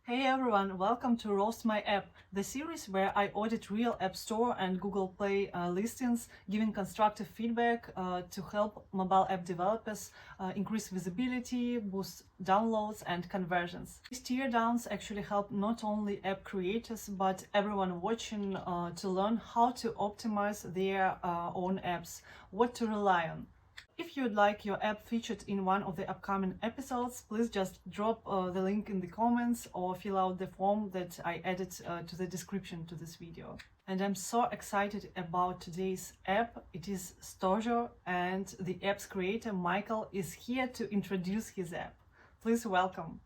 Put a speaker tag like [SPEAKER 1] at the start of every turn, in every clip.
[SPEAKER 1] Hey everyone, welcome to Roast My App, the series where I audit real App Store and Google Play listings, giving constructive feedback to help mobile app developers increase visibility, boost downloads and conversions. These teardowns actually help not only app creators but everyone watching to learn how to optimize their own apps, what to rely on. If you'd like your app featured in one of the upcoming episodes, please just drop the link in the comments or fill out the form that I added to the description to this video. And I'm so excited about today's app. It is Stojo, and the app's creator, Michael, is here to introduce his app. Please welcome.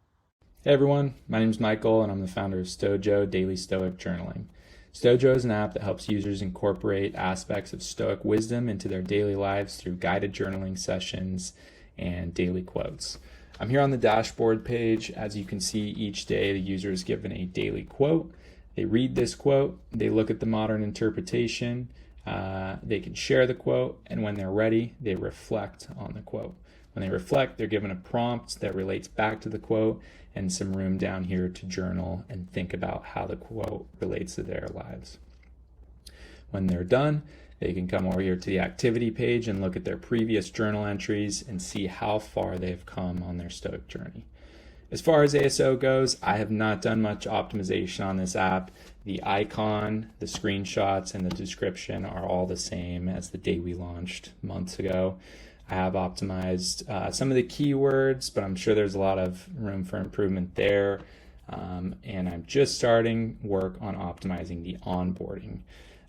[SPEAKER 2] Hey everyone, my name is Michael and I'm the founder of Stojo Daily Stoic Journaling. Stojo is an app that helps users incorporate aspects of Stoic wisdom into their daily lives through guided journaling sessions and daily quotes. I'm here on the dashboard page. As you can see, each day the user is given a daily quote. They read this quote, they look at the modern interpretation, they can share the quote, and when they're ready, they reflect on the quote. When they reflect, they're given a prompt that relates back to the quote and some room down here to journal and think about how the quote relates to their lives. When they're done, they can come over here to the activity page and look at their previous journal entries and see how far they've come on their Stoic journey. As far as ASO goes, I have not done much optimization on this app. The icon, the screenshots, and the description are all the same as the day we launched months ago. I have optimized some of the keywords, but I'm sure there's a lot of room for improvement there. And I'm just starting work on optimizing the onboarding.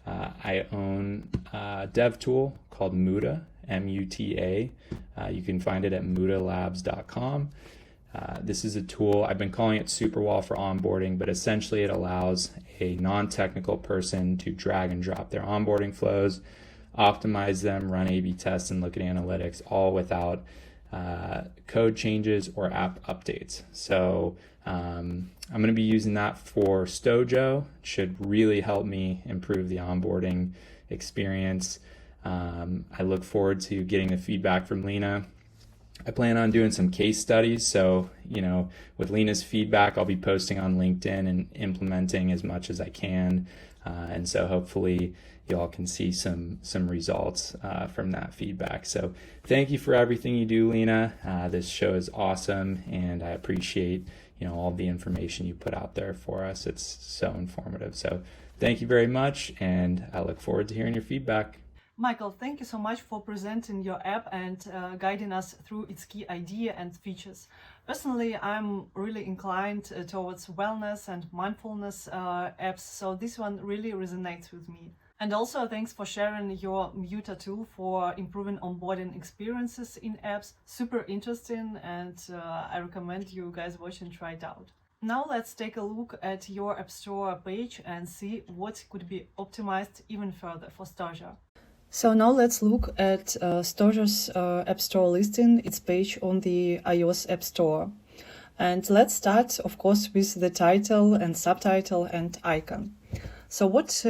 [SPEAKER 2] I own a dev tool called Muta, M-U-T-A. You can find it at mutalabs.com. This is a tool, I've been calling it Superwall for onboarding, but essentially it allows a non-technical person to drag and drop their onboarding flows, optimize them, run A/B tests, and look at analytics, all without code changes or app updates. So I'm going to be using that for Stojo. It should really help me improve the onboarding experience. I look forward to getting the feedback from Lena. I plan on doing some case studies. So, with Lena's feedback, I'll be posting on LinkedIn and implementing as much as I can. And so hopefully you all can see some results from that feedback. So thank you for everything you do, Lena. This show is awesome, and I appreciate all the information you put out there for us. It's so informative. So thank you very much, and I look forward to hearing your feedback.
[SPEAKER 1] Michael, thank you so much for presenting your app and guiding us through its key idea and features. Personally, I'm really inclined towards wellness and mindfulness apps, so this one really resonates with me. And also, thanks for sharing your Muta tool for improving onboarding experiences in apps. Super interesting, and I recommend you guys watch and try it out. Now let's take a look at your App Store page and see what could be optimized even further for Stojo. So now let's look at Stojo's App Store listing, its page on the iOS App Store. And let's start, of course, with the title and subtitle and icon. So what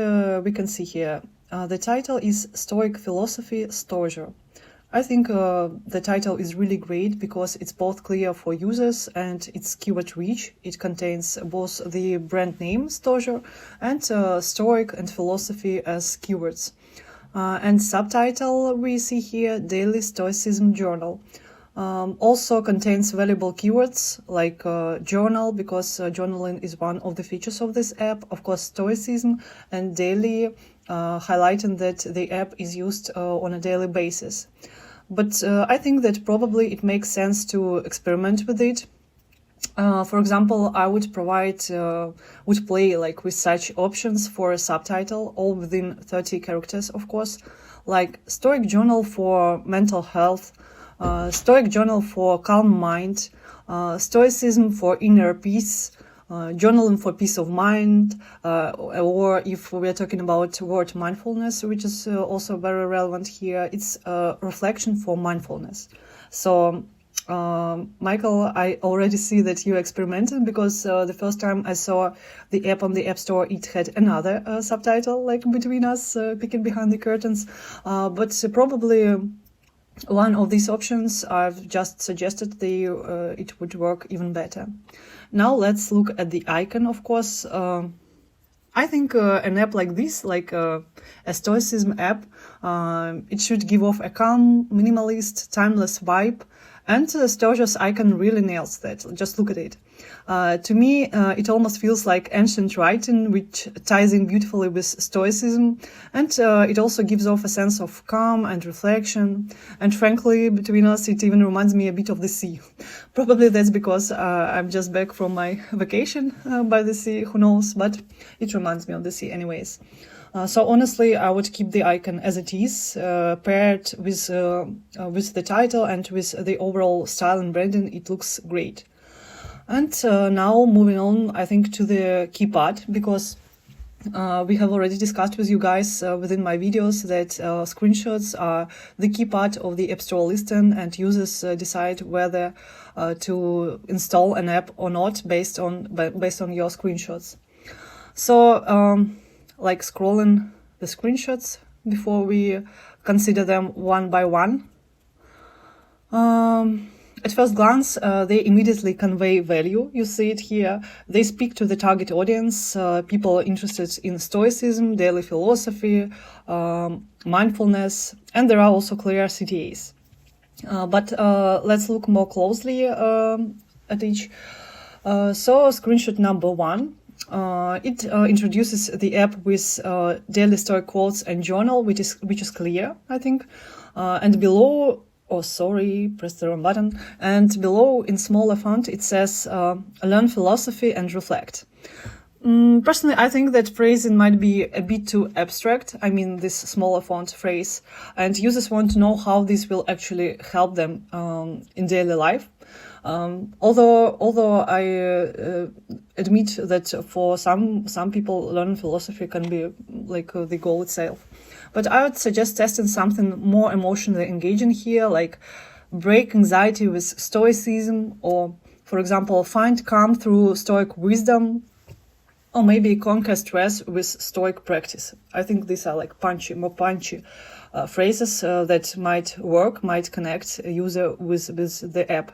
[SPEAKER 1] we can see here, the title is Stoic Philosophy Stojo. I think the title is really great because it's both clear for users and it's keyword rich. It contains both the brand name Stojo and Stoic and philosophy as keywords. And subtitle we see here, Daily Stoicism Journal. Also contains valuable keywords like journal, because journaling is one of the features of this app, of course Stoicism, and daily, highlighting that the app is used on a daily basis. But I think that probably it makes sense to experiment with it. For example, I would play with such options for a subtitle, all within 30 characters, of course, like Stoic Journal for mental health, Stoic Journal for calm mind, Stoicism for inner peace, journaling for peace of mind, or if we're talking about word mindfulness, which is also very relevant here, it's reflection for mindfulness. So Michael, I already see that you experimented, because the first time I saw the app on the App Store, it had another subtitle, like between us, peeking behind the curtains. But probably one of these options I've just suggested, it would work even better. Now let's look at the icon, of course. I think an app like this, like a Stoicism app, it should give off a calm, minimalist, timeless vibe. And Stojo's icon really nails that. Just look at it. To me, it almost feels like ancient writing, which ties in beautifully with Stoicism. And it also gives off a sense of calm and reflection. And frankly, between us, it even reminds me a bit of the sea. Probably that's because I'm just back from my vacation by the sea, who knows, but it reminds me of the sea anyways. So honestly, I would keep the icon as it is, paired with the title and with the overall style and branding. It looks great. And now moving on, I think, to the key part, because we have already discussed with you guys within my videos that screenshots are the key part of the App Store listing, and users decide whether to install an app or not based on your screenshots. So like scrolling the screenshots before we consider them one by one. At first glance, they immediately convey value. You see it here. They speak to the target audience, people interested in Stoicism, daily philosophy, mindfulness, and there are also clear CTAs. But let's look more closely at each. So screenshot number 1. It introduces the app with daily Stoic quotes and journal, which is clear, I think. And below, press the wrong button. And below, in smaller font, it says learn philosophy and reflect. Personally, I think that phrasing might be a bit too abstract. I mean, this smaller font phrase, and users want to know how this will actually help them in daily life. Although I admit that for some people, learning philosophy can be like the goal itself. But I would suggest testing something more emotionally engaging here, like break anxiety with Stoicism, or, for example, find calm through Stoic wisdom, or maybe conquer stress with Stoic practice. I think these are like more punchy phrases that might connect a user with the app.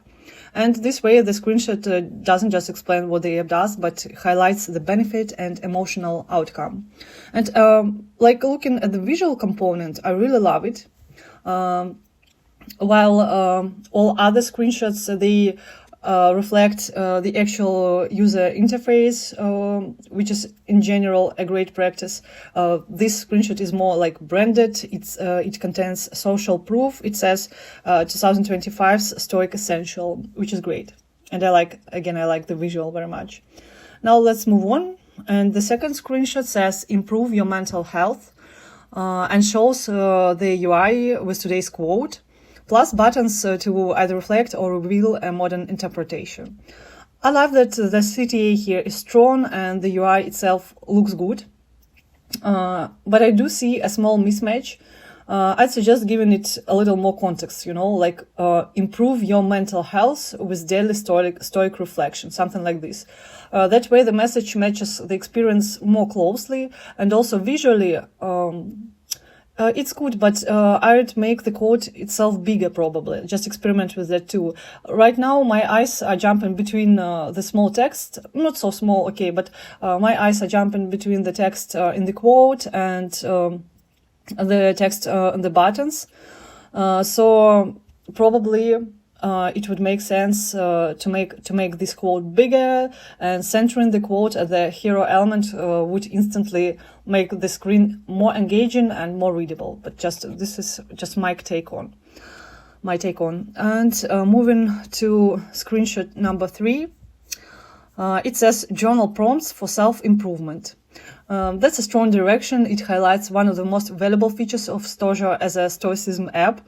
[SPEAKER 1] And this way, the screenshot doesn't just explain what the app does, but highlights the benefit and emotional outcome. And like looking at the visual component, I really love it. While all other screenshots, they reflect the actual user interface, which is in general a great practice. This screenshot is more like branded. It contains social proof. It says 2025's Stoic Essential, which is great. And I like the visual very much. Now let's move on. And the second screenshot says improve your mental health, and shows the UI with today's quote, plus buttons to either reflect or reveal a modern interpretation. I love that the CTA here is strong and the UI itself looks good. But I do see a small mismatch. I'd suggest giving it a little more context, like improve your mental health with daily stoic reflection, something like this. That way the message matches the experience more closely, and also visually it's good, but I would make the quote itself bigger, probably. Just experiment with that too. Right now, my eyes are jumping between the small text, not so small, okay, but my eyes are jumping between the text in the quote and the text on the buttons. So probably it would make sense to make this quote bigger, and centering the quote at the hero element would instantly make the screen more engaging and more readable. But this is just my take on. And moving to screenshot number 3, it says journal prompts for self-improvement. That's a strong direction. It highlights one of the most valuable features of Stojo as a Stoicism app.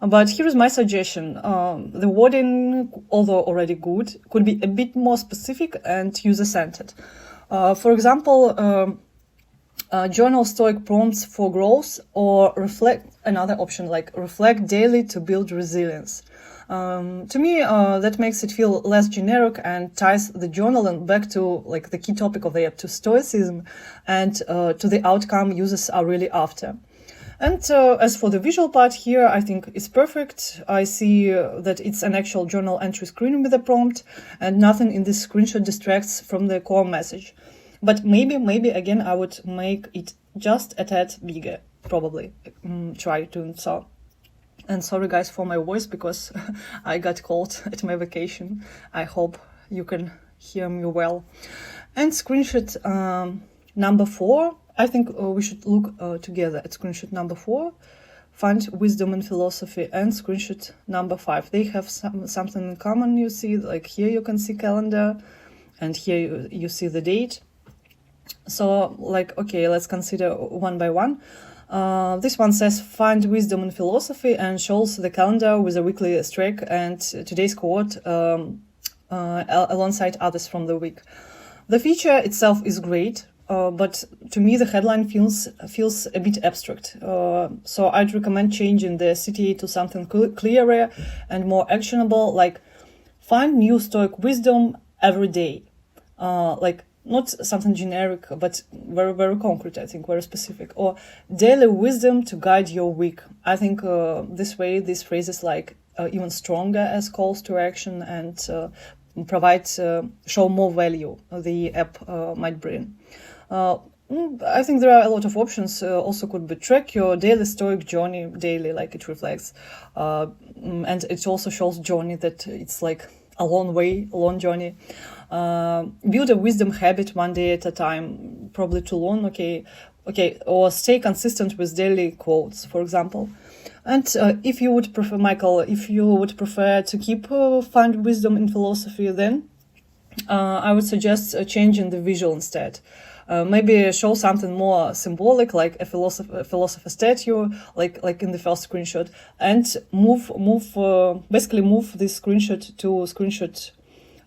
[SPEAKER 1] But here is my suggestion. The wording, although already good, could be a bit more specific and user-centered. For example, journal Stoic prompts for growth, or another option like reflect daily to build resilience. To me, that makes it feel less generic and ties the journaling back to like the key topic of the app, to Stoicism, and to the outcome users are really after. And as for the visual part here, I think it's perfect. I see that it's an actual journal entry screen with a prompt, and nothing in this screenshot distracts from the core message. But maybe again, I would make it just a tad bigger, probably. Try doing so. And sorry guys for my voice, because I got cold at my vacation. I hope you can hear me well. And screenshot number 4. I think we should look together at screenshot number 4, find wisdom and philosophy, and screenshot number 5. They have something in common, you see, like here you can see calendar, and here you see the date. So, like, okay, let's consider one by one. This one says find wisdom and philosophy, and shows the calendar with a weekly streak and today's quote alongside others from the week. The feature itself is great. But to me, the headline feels a bit abstract. So I'd recommend changing the CTA to something clearer and more actionable, like find new Stoic wisdom every day. Like not something generic, but very, very concrete, I think, very specific. Or daily wisdom to guide your week. I think this way, these phrases like even stronger as calls to action and show more value the app might bring. I think there are a lot of options. Also could be track your daily Stoic journey daily, like it reflects. And it also shows journey that it's like a long journey. Build a wisdom habit one day at a time, probably too long, okay. Or stay consistent with daily quotes, for example. And if you would prefer, Michael, if you would prefer to keep find wisdom in philosophy, then I would suggest changing the visual instead. Maybe show something more symbolic, like a philosopher statue, like in the first screenshot, and basically move this screenshot to screenshot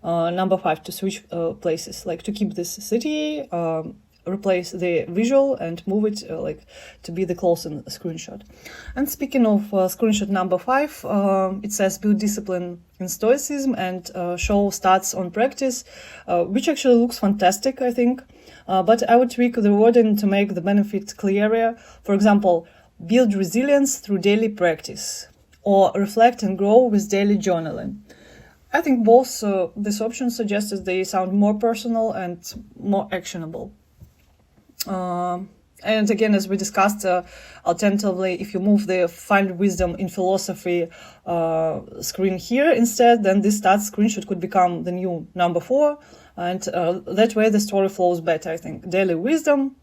[SPEAKER 1] number 5 to switch places, like to keep this city, replace the visual and move it like to be the closing screenshot. And speaking of screenshot number 5, it says build discipline in Stoicism and show stats on practice, which actually looks fantastic, I think. But I would tweak the wording to make the benefit clearer. For example, build resilience through daily practice, or reflect and grow with daily journaling. I think both these options suggested they sound more personal and more actionable. And again, as we discussed, alternatively, if you move the find wisdom in philosophy screen here instead, then this stats screenshot could become the new number 4. And that way the story flows better, I think. Daily wisdom,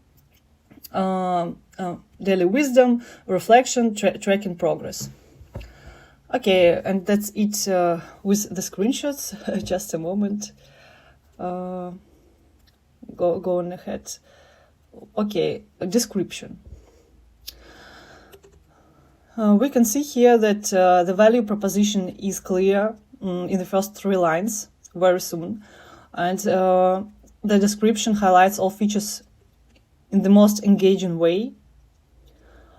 [SPEAKER 1] reflection, tracking progress. Okay, and that's it with the screenshots. Just a moment. Go on ahead. Okay, a description. We can see here that the value proposition is clear in the first 3 lines very soon. And the description highlights all features in the most engaging way.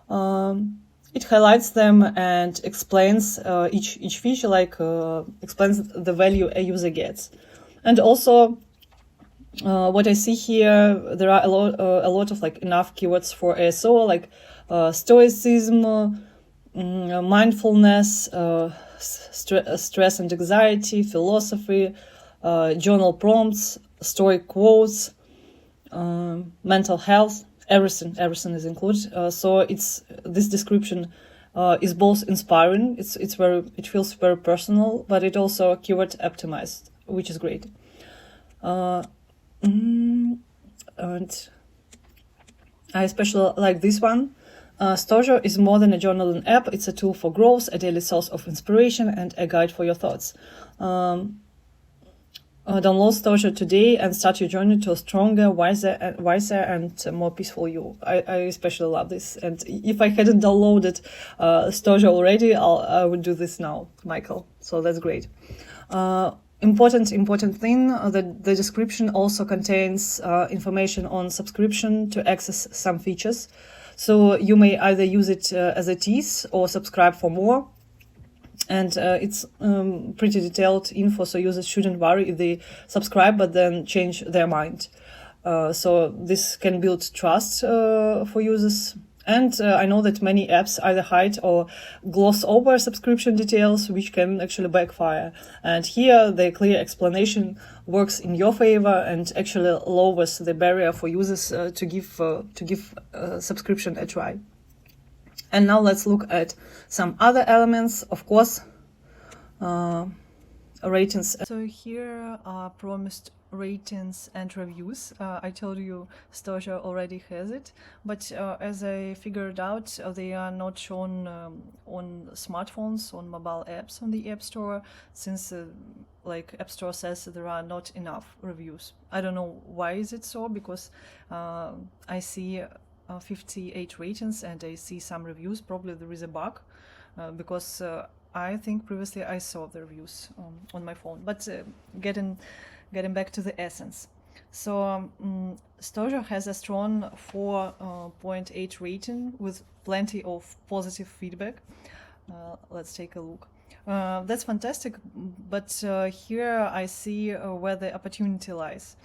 [SPEAKER 1] It highlights them and explains each feature, like explains the value a user gets. And also, what I see here, there are a lot of like enough keywords for ASO, like Stoicism, mindfulness, stress and anxiety, philosophy, journal prompts, Stoic quotes, mental health, everything is included. So this description is both inspiring, it feels very personal, but it also keyword optimized, which is great. And I especially like this one. Stojo is more than a journaling app. It's a tool for growth, a daily source of inspiration, and a guide for your thoughts. Download Stojo today and start your journey to a stronger, wiser and more peaceful you. I especially love this. And if I hadn't downloaded Stojo already, I would do this now, Michael. So that's great. Important thing, that the description also contains information on subscription to access some features. So you may either use it as a tease or subscribe for more. And it's pretty detailed info, so users shouldn't worry if they subscribe but then change their mind. So this can build trust for users, And I know that many apps either hide or gloss over subscription details, which can actually backfire. And here the clear explanation works in your favor and actually lowers the barrier for users to give subscription a try. And now let's look at some other elements. Of course, ratings. So here are promised ratings and reviews. I told you Stojo already has it, but as I figured out, they are not shown on smartphones, on mobile apps on the App Store, since like App Store says there are not enough reviews. I don't know why is it so, because I see 58 ratings and I see some reviews. Probably there is a bug, because I think previously I saw the reviews on my phone. But getting back to the essence. So Stojo has a strong 4.8 rating with plenty of positive feedback. Let's take a look. That's fantastic, but here I see where the opportunity lies.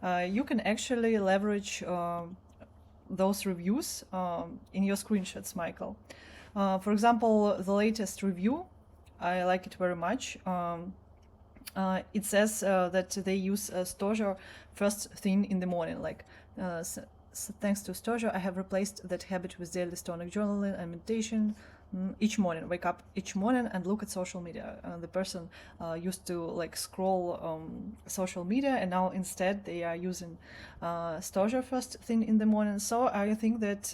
[SPEAKER 1] You can actually leverage those reviews in your screenshots, Michael. For example, the latest review, I like it very much. It says that they use Stojo first thing in the morning. Like, thanks to Stojo, I have replaced that habit with daily Stoic journaling and meditation. Each morning, wake up each morning and look at social media. The person used to like scroll social media, and now instead they are using Stojo first thing in the morning. So I think that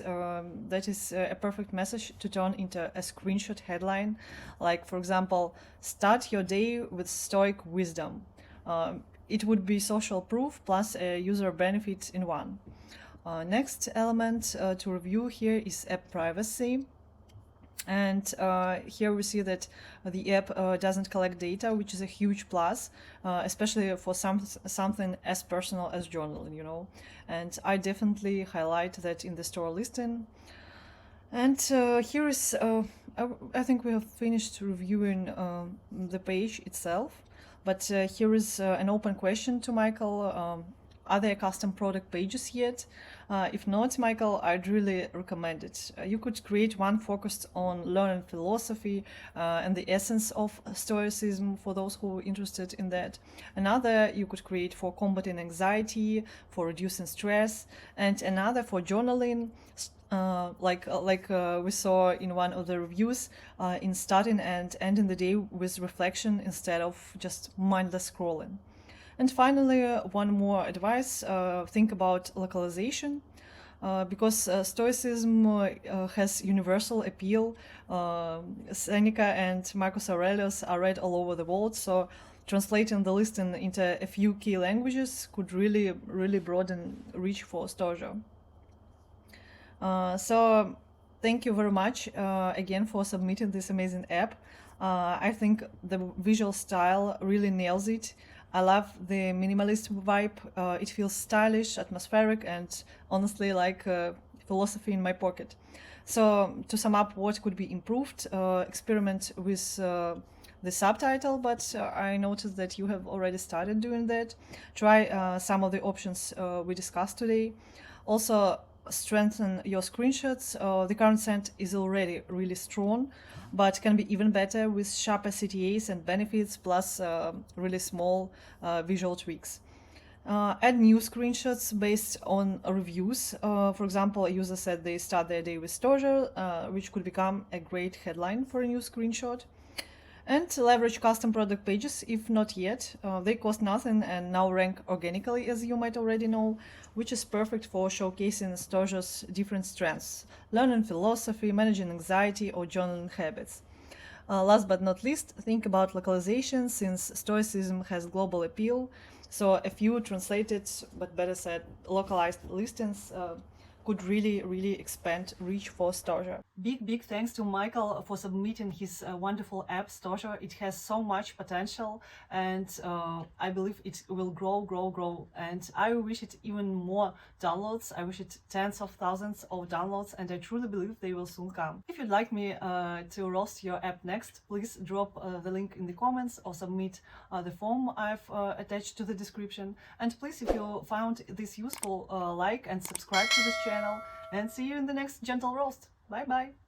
[SPEAKER 1] that is a perfect message to turn into a screenshot headline, like for example, start your day with Stoic wisdom. It would be social proof plus a user benefit in one. Next element to review here is app privacy. And here we see that the app doesn't collect data, which is a huge plus, especially for something as personal as journaling, you know. And I definitely highlight that in the store listing. And here is, I think we have finished reviewing the page itself, but here is an open question to Michael. Are there custom product pages yet? If not, Michael, I'd really recommend it. You could create one focused on learning philosophy and the essence of Stoicism for those who are interested in that. Another you could create for combating anxiety, for reducing stress, and another for journaling, like we saw in one of the reviews, in starting and ending the day with reflection instead of just mindless scrolling. And finally, one more advice, think about localization, because Stoicism has universal appeal. Seneca and Marcus Aurelius are read all over the world, so translating the listing into a few key languages could really broaden reach for Stojo. So thank you very much again for submitting this amazing app. I think the visual style really nails it. I love the minimalist vibe. It feels stylish, atmospheric, and honestly like philosophy in my pocket. So to sum up what could be improved, experiment with the subtitle, but I noticed that you have already started doing that. Try some of the options we discussed today. Also, strengthen your screenshots. The current scent is already really strong, but can be even better with sharper CTAs and benefits, plus really small visual tweaks. Add new screenshots based on reviews. For example, a user said they start their day with Stojo, which could become a great headline for a new screenshot. And leverage custom product pages if not yet. They cost nothing and now rank organically, as you might already know, which is perfect for showcasing Stojo's different strengths, learning philosophy, managing anxiety, or journaling habits. Last but not least, think about localization, since Stoicism has global appeal. So a few translated, but better said, localized listings could really expand reach for Stojo. Big thanks to Michael for submitting his wonderful app Stojo. It has so much potential, and I believe it will grow, and I wish it even more downloads. I wish it tens of thousands of downloads, and I truly believe they will soon come. If you'd like me to roast your app next, please drop the link in the comments or submit the form I've attached to the description. And please, if you found this useful, like and subscribe to this channel. channel, and see you in the next gentle roast. Bye bye.